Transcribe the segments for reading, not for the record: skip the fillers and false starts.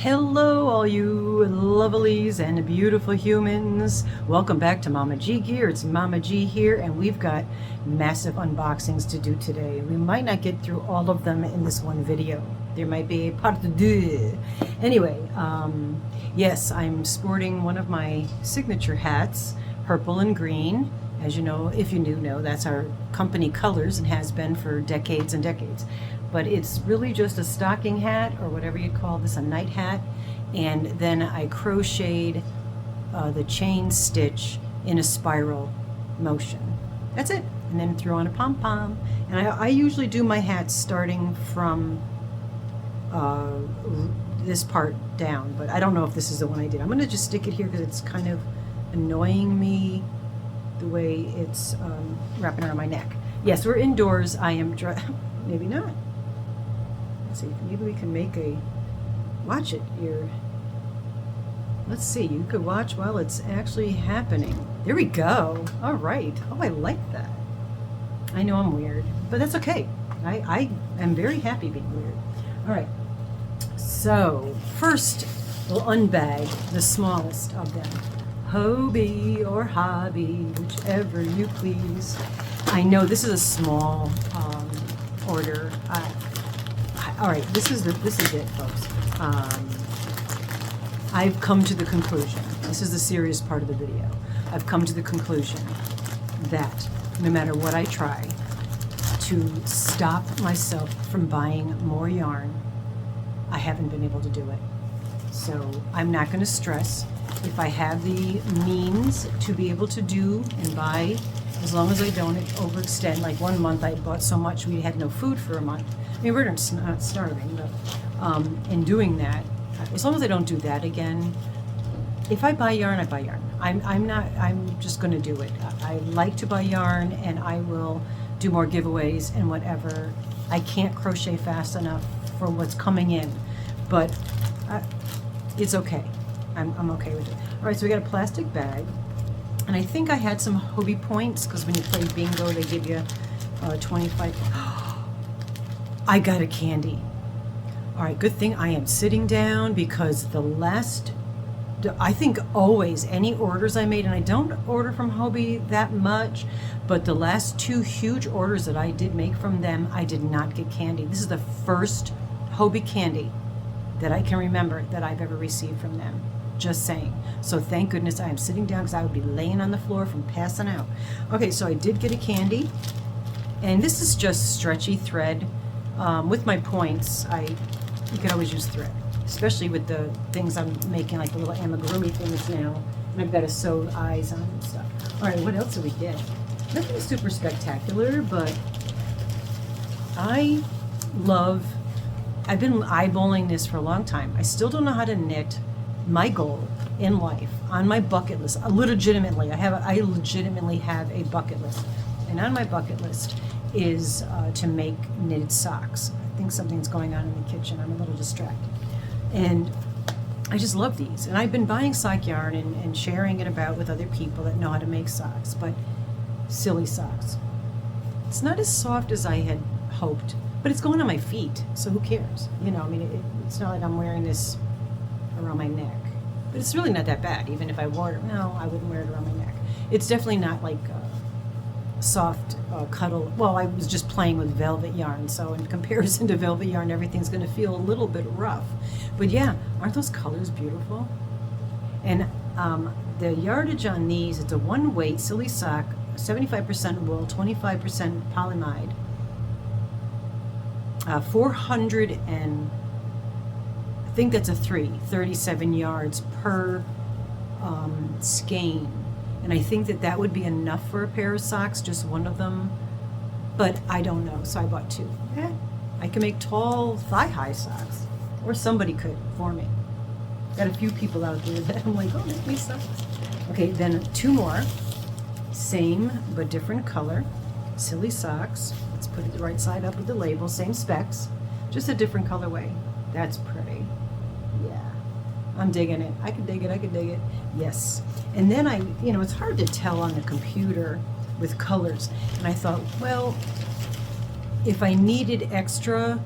Hello all you lovelies and beautiful humans. Welcome back to Mama G Gear. It's Mama G here, and we've got massive unboxings to do today. We might not get through all of them in this one video. There might be a part deux. Anyway, yes, I'm sporting one of my signature hats, purple and green. As you know, if you do know, that's our company colors and has been for decades and decades. But it's really just a stocking hat, or whatever you call this, a night hat. And then I crocheted the chain stitch in a spiral motion. That's it. And then threw on a pom-pom. And I usually do my hats starting from this part down, but I don't know if this is the one I did. I'm going to just stick it here because it's kind of annoying me the way it's wrapping around my neck. Yes, we're indoors. I am maybe not. Let's see, maybe we can make a watch it here. Let's see, you could watch while it's actually happening. There we go. All right. Oh, I like that. I know I'm weird, but that's okay. I am very happy being weird. All right. So first, we'll unbag the smallest of them. Hobie or Hobie, whichever you please. I know this is a small order. All right, this is it, folks. I've come to the conclusion. This is the serious part of the video. I've come to the conclusion that no matter what I try to stop myself from buying more yarn, I haven't been able to do it. So I'm not going to stress. If I have the means to be able to do and buy, as long as I don't overextend. Like one month I bought so much we had no food for a month. I mean, we're not starving, but in doing that, as long as I don't do that again, if I buy yarn, I buy yarn. I'm just going to do it. I like to buy yarn, and I will do more giveaways and whatever. I can't crochet fast enough for what's coming in, but it's okay. I'm okay with it. All right, so we got a plastic bag, and I think I had some Hobie points because when you play bingo, they give you 25. I got a candy. All right, good thing I am sitting down because I think always any orders I made, and I don't order from Hobie that much, but the last two huge orders that I did make from them, I did not get candy. This is the first Hobie candy that I can remember that I've ever received from them. Just saying. So thank goodness I am sitting down because I would be laying on the floor from passing out. Okay, so I did get a candy, and this is just stretchy thread. With my points, you can always use thread, especially with the things I'm making, like the little amigurumi things now, and I've got to sew eyes on and stuff. All right, what else did we get? Nothing super spectacular, but I've been eyeballing this for a long time. I still don't know how to knit. My goal in life, on my bucket list, I legitimately have a bucket list, and on my bucket list is to make knitted socks. I think something's going on in the kitchen. I'm a little distracted, and I just love these. And I've been buying sock yarn and sharing it about with other people that know how to make socks, but silly socks. It's not as soft as I had hoped, but it's going on my feet, so who cares? You know, I mean, it's not like I'm wearing this around my neck, but it's really not that bad. Even if I wore it, no, I wouldn't wear it around my neck. It's definitely not like soft cuddle. Well, I was just playing with velvet yarn, so in comparison to velvet yarn, everything's going to feel a little bit rough. But yeah, aren't those colors beautiful? And the yardage on these, it's a one weight silly sock, 75% wool, 25% polyamide, 400 and I think that's 37 yards per skein. And I think that would be enough for a pair of socks, just one of them. But I don't know, so I bought two. Yeah, I can make tall thigh-high socks. Or somebody could for me. Got a few people out there that I'm like, oh, make me socks. Okay, then two more. Same but different color. Silly socks. Let's put it the right side up with the label. Same specs, just a different colorway. That's pretty. Yeah, I'm digging it. I can dig it. Yes. And then it's hard to tell on the computer with colors. And I thought, well, if I needed extra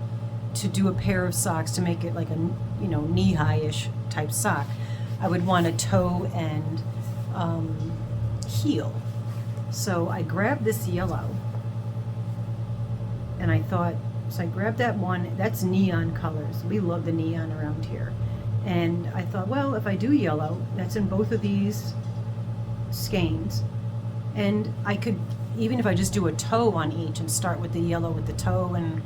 to do a pair of socks to make it like a you know, knee-high-ish type sock, I would want a toe and heel. So I grabbed this yellow, and I thought, so I grabbed that one. That's neon colors. We love the neon around here. And I thought, well, if I do yellow, that's in both of these skeins. And I could, even if I just do a toe on each and start with the yellow with the toe, and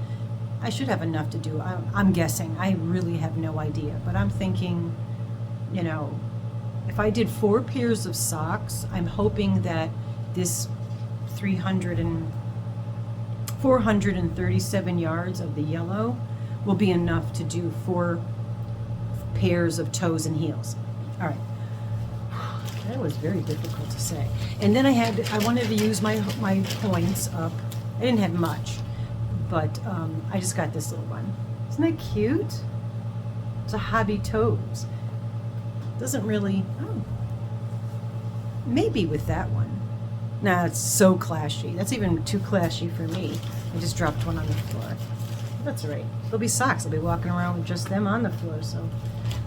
I should have enough to do. I'm guessing. I really have no idea. But I'm thinking, you know, if I did 4 pairs of socks, I'm hoping that this 437 yards of the yellow will be enough to do 4 pairs of toes and heels. All right. That was very difficult to say. And then I wanted to use my points up. I didn't have much, but I just got this little one. Isn't that cute? It's a Hobie toes. Doesn't really, oh, maybe with that one. Nah, it's so clashy. That's even too clashy for me. I just dropped one on the floor. That's all right. There'll be socks. I'll be walking around with just them on the floor, so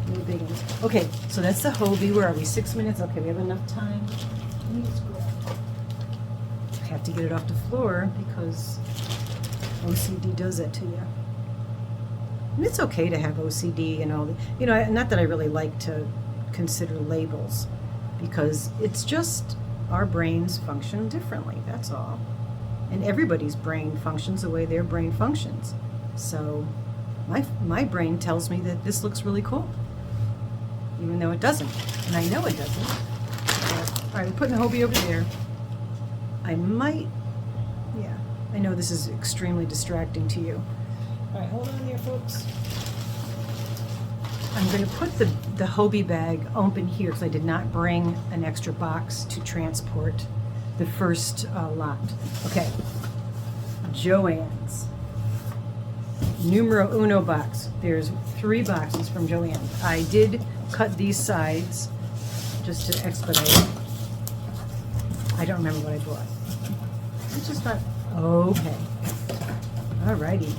no big ones. Okay, so that's the Hobie. Where are we? 6 minutes? Okay, we have enough time. Let me just grab. I have to get it off the floor because OCD does that to you. And it's okay to have OCD and all that. You know, not that I really like to consider labels, because it's just our brains function differently, that's all. And everybody's brain functions the way their brain functions. So my brain tells me that this looks really cool, even though it doesn't. And I know it doesn't. But, all right, we're putting the Hobie over there. I might, yeah, I know this is extremely distracting to you. All right, hold on there, folks. I'm going to put the Hobie bag open here because I did not bring an extra box to transport the first lot. Okay, Joann's numero uno box. There's 3 boxes from Joann. I did cut these sides just to expedite it. I don't remember what I bought. It's just not, okay. Alrighty.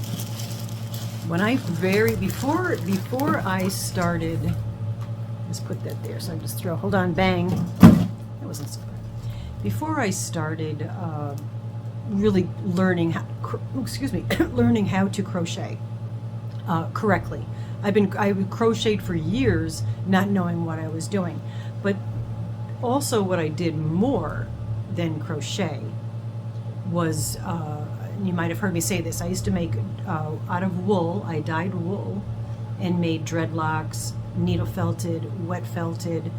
When I before I started, let's put that there, so I just throw, hold on, bang. That wasn't so bad. Before I started really learning how, learning how to crochet correctly. I crocheted for years not knowing what I was doing. But also what I did more than crochet was, you might have heard me say this, I used to make out of wool. I dyed wool and made dreadlocks, needle felted, wet felted.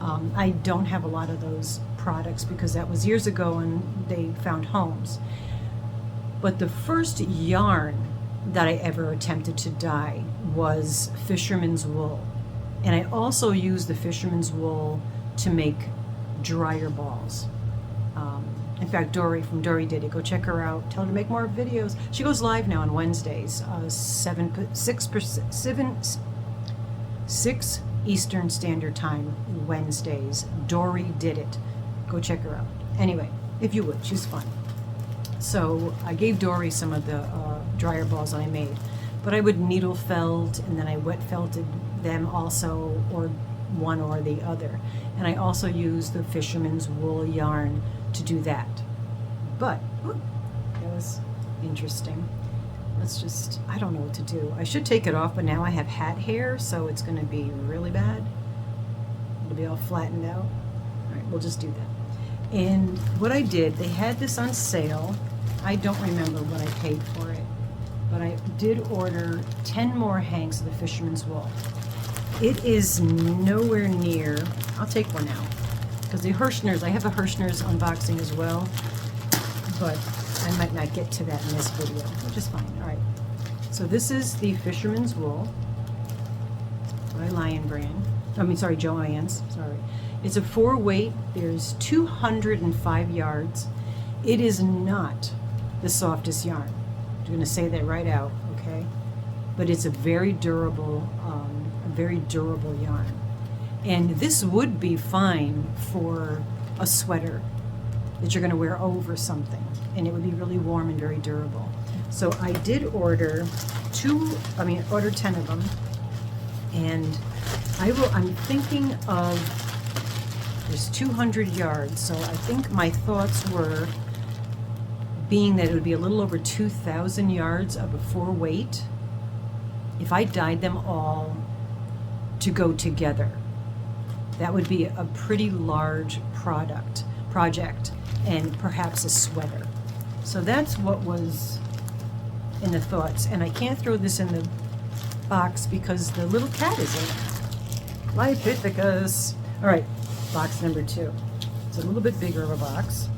I don't have a lot of those products because that was years ago and they found homes. But the first yarn that I ever attempted to dye was fisherman's wool. And I also used the fisherman's wool to make dryer balls. In fact, Dory from Dory Did It. Go check her out. Tell her to make more videos. She goes live now on Wednesdays, 6 Eastern Standard Time, Wednesdays. Dory Did It. Go check her out. Anyway, if you would, she's fun. So I gave Dory some of the dryer balls that I made. But I would needle felt, and then I wet felted them also, or one or the other. And I also used the fisherman's wool yarn to do that. But that was interesting. Let's just, I don't know what to do. I should take it off, but now I have hat hair, so it's going to be really bad. It'll be all flattened out. All right, we'll just do that. And what I did, they had this on sale. I don't remember what I paid for it, but I did order 10 more hanks of the fisherman's wool. It is nowhere near, I'll take one out, because the Hirschners, I have a Hirschners unboxing as well, but I might not get to that in this video, which is fine. All right, so this is the fisherman's wool by Lion brand. Joann's, sorry. It's a 4-weight, there's 205 yards. It is not the softest yarn. I'm going to say that right out, okay? But it's a very durable yarn. And this would be fine for a sweater that you're going to wear over something, and it would be really warm and very durable. So I did order 10 of them, And I'm thinking of, there's 200 yards, so I think my thoughts were, being that it would be a little over 2,000 yards of a 4-weight, if I dyed them all to go together, that would be a pretty large project, and perhaps a sweater. So that's what was in the thoughts. And I can't throw this in the box because the little cat is in it. Lipithecus. All right, box number 2. It's a little bit bigger of a box.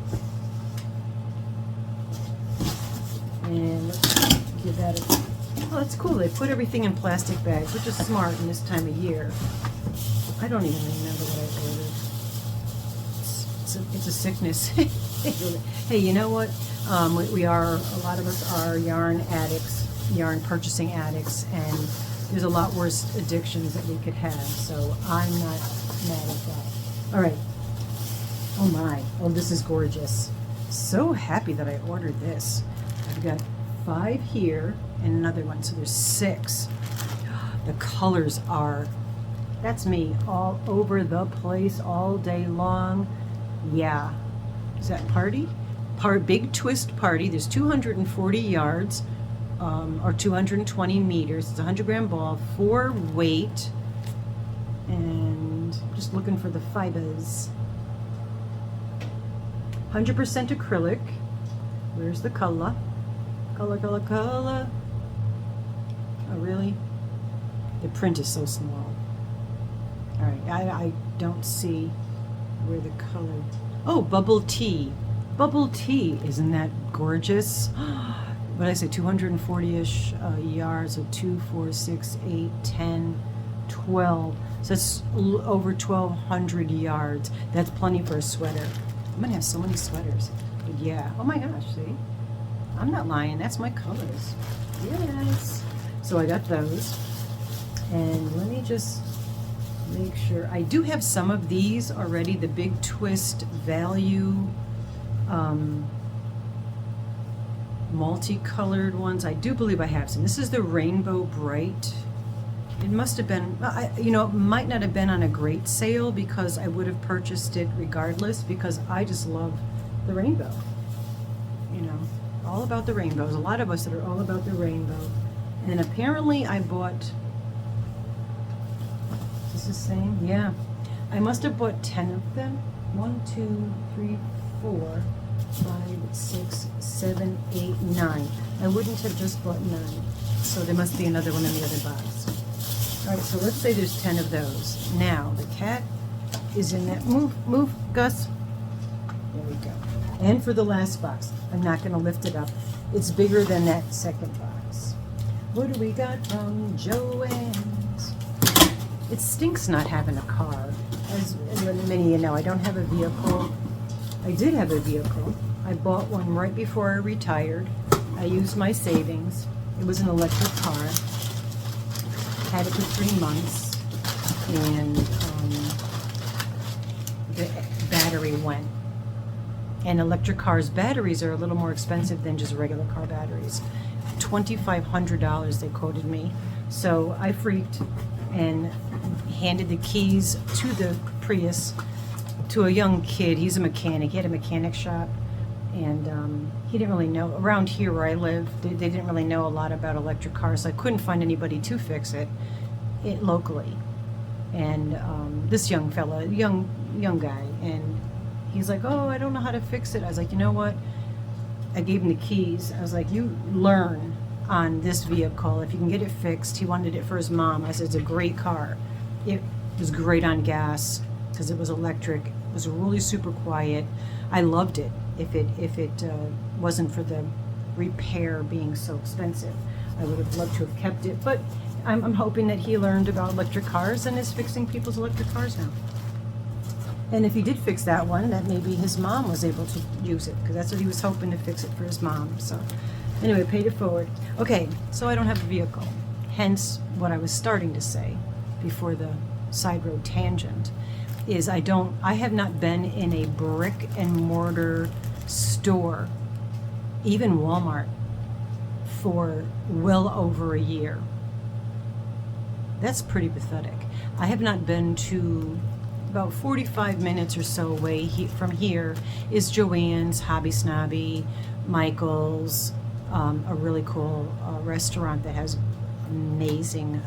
And let's give that a, oh, that's cool. They put everything in plastic bags, which is smart in this time of year. I don't even remember what I ordered. It's a sickness. Hey, you know what? We are, a lot of us are yarn addicts, yarn purchasing addicts, and there's a lot worse addictions that we could have, so I'm not mad at that. All right. Oh my. Oh, this is gorgeous. So happy that I ordered this. I've got 5 here and another one, so there's 6. The colors are, that's me, all over the place all day long. Yeah. Is that party? Big twist party. There's 240 yards, or 220 meters. It's a 100-gram ball, 4-weight, and I'm just looking for the fibers. 100% acrylic. Where's the color? Color. Oh, really? The print is so small. All right, I don't see where the color. Oh, bubble tea. Bubble tea. Isn't that gorgeous? What did I say? 240-ish yards. So 2, 4, 6, 8, 10, 12. So that's over 1,200 yards. That's plenty for a sweater. I'm gonna have so many sweaters. But yeah. Oh my gosh. See? I'm not lying. That's my colors. Yes. So I got those. And let me just make sure. I do have some of these already. The Big Twist Value multicolored ones. I do believe I have some. This is the Rainbow Bright. It must have been, you know, it might not have been on a great sale because I would have purchased it regardless, because I just love the rainbow. You know, all about the rainbow. There's a lot of us that are all about the rainbow. And apparently I bought, is this the same? Yeah. I must have bought 10 of them. 1, 2, 3, 4, 5, 6, 7, 8, 9. I wouldn't have just bought 9. So there must be another one in the other box. All right, so let's say there's 10 of those. Now, the cat is in that, move, Gus. There we go. And for the last box, I'm not gonna lift it up. It's bigger than that second box. What do we got from Joann's? It stinks not having a car. As many of you know, I don't have a vehicle. I did have a vehicle. I bought one right before I retired. I used my savings. It was an electric car. Had it for 3 months, and the battery went. And electric cars' batteries are a little more expensive than just regular car batteries. $2,500 they quoted me. So I freaked and handed the keys to the Prius to a young kid. He's a mechanic. He had a mechanic shop, and he didn't really know. Around here where I live, they didn't really know a lot about electric cars, so I couldn't find anybody to fix it locally. And this young fella, young guy, and he's like, oh, I don't know how to fix it. I was like, you know what? I gave him the keys. I was like, you learn on this vehicle. If you can get it fixed. He wanted it for his mom. I said, it's a great car. It was great on gas because it was electric. It was really super quiet. I loved it. If it wasn't for the repair being so expensive, I would have loved to have kept it. But I'm hoping that he learned about electric cars and is fixing people's electric cars now. And if he did fix that one, that maybe his mom was able to use it, because that's what he was hoping, to fix it for his mom. So anyway, paid it forward. Okay, so I don't have a vehicle. Hence what I was starting to say before the side road tangent is I have not been in a brick and mortar store, even Walmart, for well over a year. That's pretty pathetic. I have not been to, about 45 minutes or so away from here is Joann's, Hobby Snobby, Michael's, a really cool restaurant that has amazing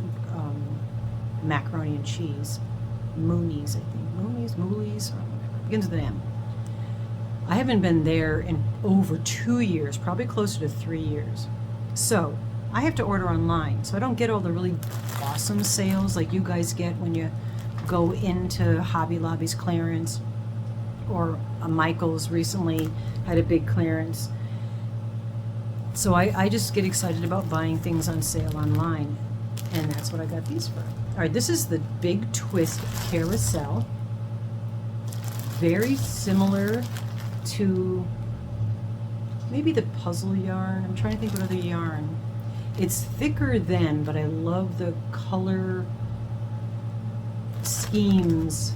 macaroni and cheese. Mooney's, I think. Mooney's, whatever. Begins with an M. I haven't been there in over 2 years, probably closer to 3 years. So I have to order online, so I don't get all the really awesome sales like you guys get when you go into Hobby Lobby's clearance, or Michael's recently had a big clearance. So I just get excited about buying things on sale online, and that's what I got these for. All right, this is the Big Twist Carousel. Very similar to maybe the puzzle yarn. I'm trying to think what other yarn. It's thicker than, but I love the color schemes.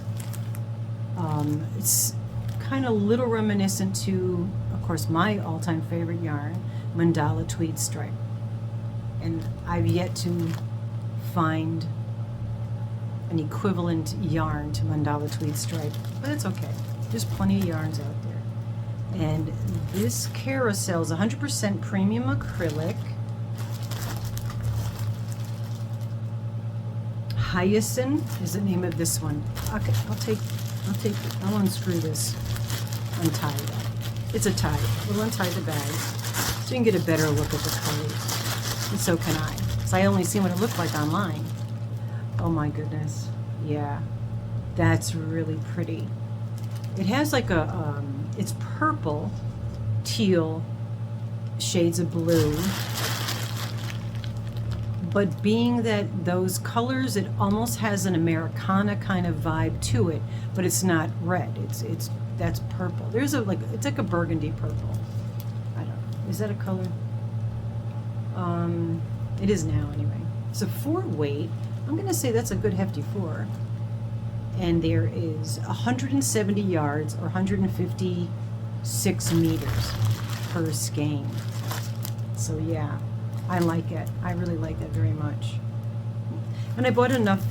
It's kind of a little reminiscent to, of course, my all-time favorite yarn, Mandala Tweed Stripe. And I've yet to find an equivalent yarn to Mandala Tweed Stripe, but it's okay. There's plenty of yarns out there. And this carousel is 100% premium acrylic. Hyacinth is the name of this one. Okay, I'll unscrew this, untie it. It's a tie. We'll untie the bag so you can get a better look at the colors. And so can I. So I only seen what it looked like online. Oh my goodness. Yeah, that's really pretty. It has like a, it's purple, teal, shades of blue. But being that those colors, it almost has an Americana kind of vibe to it, but it's not red. That's purple. There's a it's like a burgundy purple. I don't know. Is that a color? It is now anyway. So for weight, I'm gonna say that's a good hefty 4. And there is 170 yards or 156 meters per skein. So yeah. I like it. I really like that very much. And I bought enough,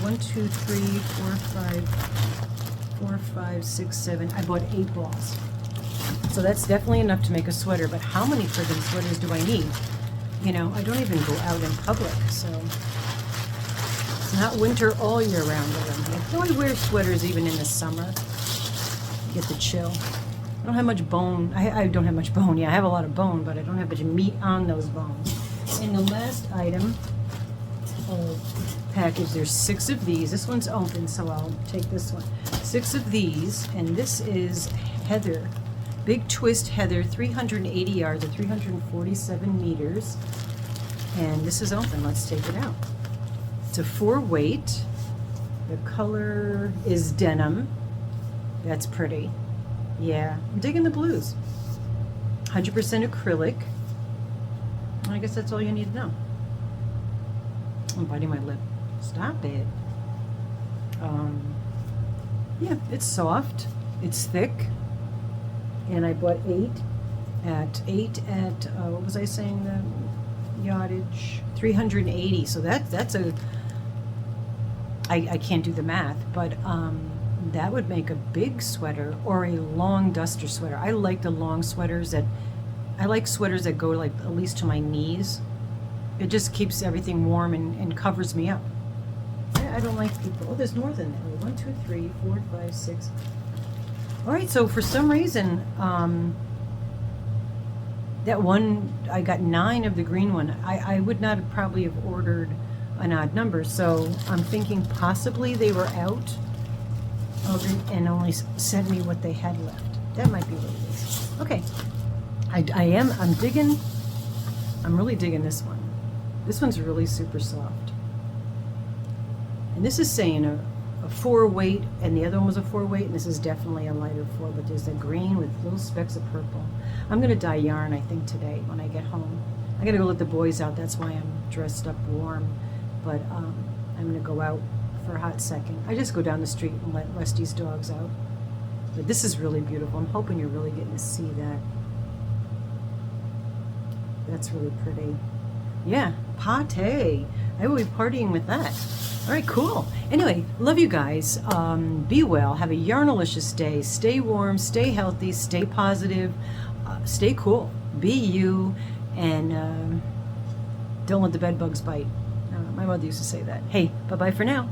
1, 2, 3, 4, 5, 6, 7. I bought 8 balls. So that's definitely enough to make a sweater, but how many friggin' sweaters do I need? You know, I don't even go out in public, so it's not winter all year round around here. I only wear sweaters even in the summer. Get the chill. I don't have much bone. I don't have much bone. Yeah, I have a lot of bone, but I don't have much meat on those bones. In the last item of package, there's 6 of these. This one's open, so I'll take this one. 6 of these, and this is Heather. Big Twist Heather, 380 yards or 347 meters. And this is open. Let's take it out. It's a 4 weight. The color is denim. That's pretty. Yeah, I'm digging the blues. 100% acrylic. I guess that's all you need to know. I'm biting my lip. Stop it. Yeah, it's soft. It's thick. And I bought 8 at what was I saying, the yardage? 380. So that's a, I can't do the math, but that would make a big sweater or a long duster sweater. I like the long sweaters I like sweaters that go like at least to my knees. It just keeps everything warm and covers me up. I don't like people. Oh, there's more than that. 1, 2, 3, 4, 5, 6. All right, so for some reason, that one, I got 9 of the green one. I would not have probably have ordered an odd number, so I'm thinking possibly they were out of it and only sent me what they had left. That might be what it is. Okay. I'm really digging this one. This one's really super soft. And this is saying a 4 weight, and the other one was a 4 weight, and this is definitely a lighter 4, but there's a green with little specks of purple. I'm gonna dye yarn, I think, today when I get home. I gotta go let the boys out, that's why I'm dressed up warm, but I'm gonna go out for a hot second. I just go down the street and let Rusty's dogs out. But this is really beautiful. I'm hoping you're really getting to see that. That's really pretty. Yeah, pate. I will be partying with that. All right, cool. Anyway, love you guys. Be well. Have a yarnalicious day. Stay warm. Stay healthy. Stay positive. Stay cool. Be you. And don't let the bed bugs bite. My mother used to say that. Hey, bye-bye for now.